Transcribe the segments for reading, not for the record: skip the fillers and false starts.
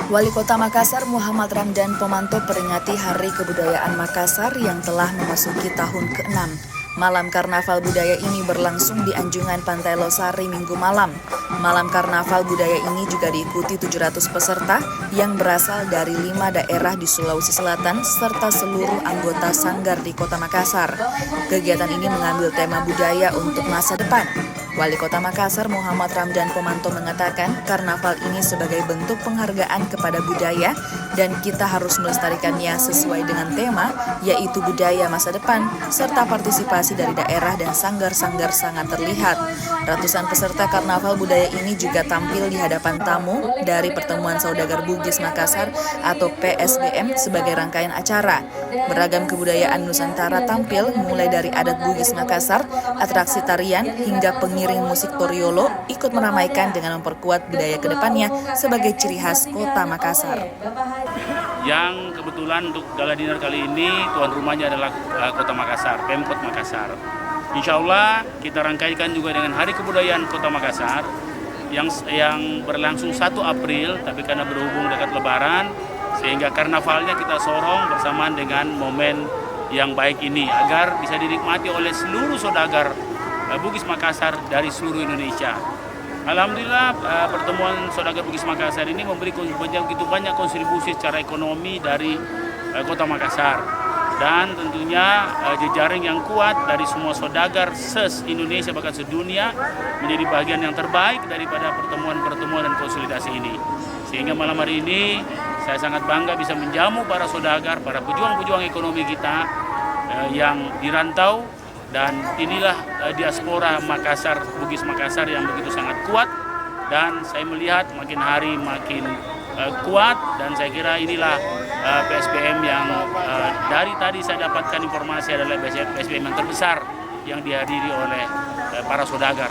Wali Kota Makassar Muhammad Ramdan Pomanto peringati Hari Kebudayaan Makassar yang telah memasuki tahun ke-6. Malam karnaval budaya ini berlangsung di Anjungan Pantai Losari Minggu malam. Malam karnaval budaya ini juga diikuti 700 peserta yang berasal dari 5 daerah di Sulawesi Selatan serta seluruh anggota sanggar di Kota Makassar. Kegiatan ini mengambil tema budaya untuk masa depan. Wali Kota Makassar Muhammad Ramdan Pomanto mengatakan karnaval ini sebagai bentuk penghargaan kepada budaya dan kita harus melestarikannya sesuai dengan tema yaitu budaya masa depan serta partisipasi dari daerah dan sanggar-sanggar sangat terlihat. Ratusan peserta karnaval budaya ini juga tampil di hadapan tamu dari Pertemuan Saudagar Bugis Makassar atau PSBM sebagai rangkaian acara. Beragam kebudayaan Nusantara tampil mulai dari adat Bugis Makassar, atraksi tarian hingga pengiring musik Toriolo ikut meramaikan dengan memperkuat budaya kedepannya sebagai ciri khas Kota Makassar. Yang kebetulan untuk gala dinner kali ini tuan rumahnya adalah Kota Makassar, Pemkot Makassar. Insya Allah kita rangkaikan juga dengan Hari Kebudayaan Kota Makassar yang berlangsung 1 April, tapi karena berhubung dekat Lebaran sehingga karnavalnya kita sorong bersamaan dengan momen yang baik ini agar bisa dinikmati oleh seluruh saudagar Bugis Makassar dari seluruh Indonesia. Alhamdulillah pertemuan saudagar Bugis Makassar ini memberi begitu banyak kontribusi secara ekonomi dari Kota Makassar dan tentunya jejaring yang kuat dari semua saudagar se-Indonesia bahkan sedunia menjadi bagian yang terbaik daripada pertemuan-pertemuan dan konsolidasi ini. Sehingga malam hari ini saya sangat bangga bisa menjamu para saudagar, para pejuang-pejuang ekonomi kita yang dirantau. Dan inilah diaspora Makassar, Bugis Makassar yang begitu sangat kuat dan saya melihat makin hari makin kuat dan saya kira inilah PSBM yang dari tadi saya dapatkan informasi adalah PSBM yang terbesar yang dihadiri oleh para saudagar.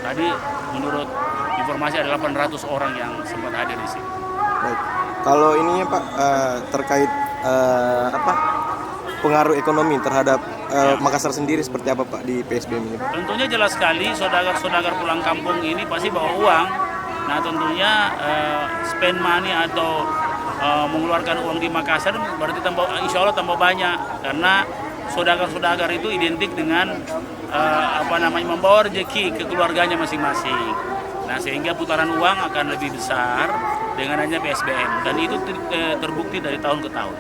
Tadi menurut informasi ada 800 orang yang sempat hadir di sini. Baik. Kalau ininya Pak terkait pengaruh ekonomi terhadap Makassar sendiri seperti apa Pak di PSBM ini? Tentunya jelas sekali saudagar-saudagar pulang kampung ini pasti bawa uang. Nah tentunya spend money atau mengeluarkan uang di Makassar berarti insya Allah tambah banyak karena saudagar-saudagar itu identik dengan membawa rezeki ke keluarganya masing-masing. Nah sehingga putaran uang akan lebih besar dengan adanya PSBM dan itu terbukti dari tahun ke tahun.